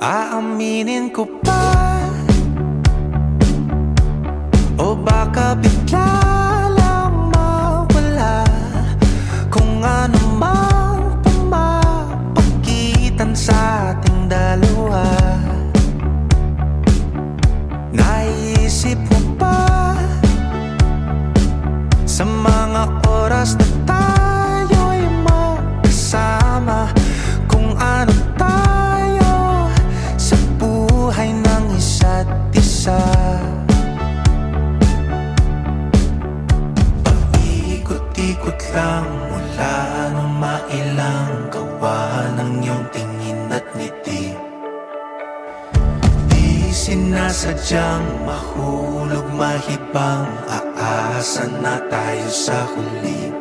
Aaminin ko pa, o baka bigla lang mawala kung ano mang pumapagitan sa ating dalawa. Naisip mo ba sa mga oras na tayo'y magkasama, kung ano tayo sa buhay ng isa't isa? Paikot-ikot lang mula nung mailang gawa ng iyong tingin at ngiti. Di sinasadyang mahulog, mahibang, aasa na tayo sa huli.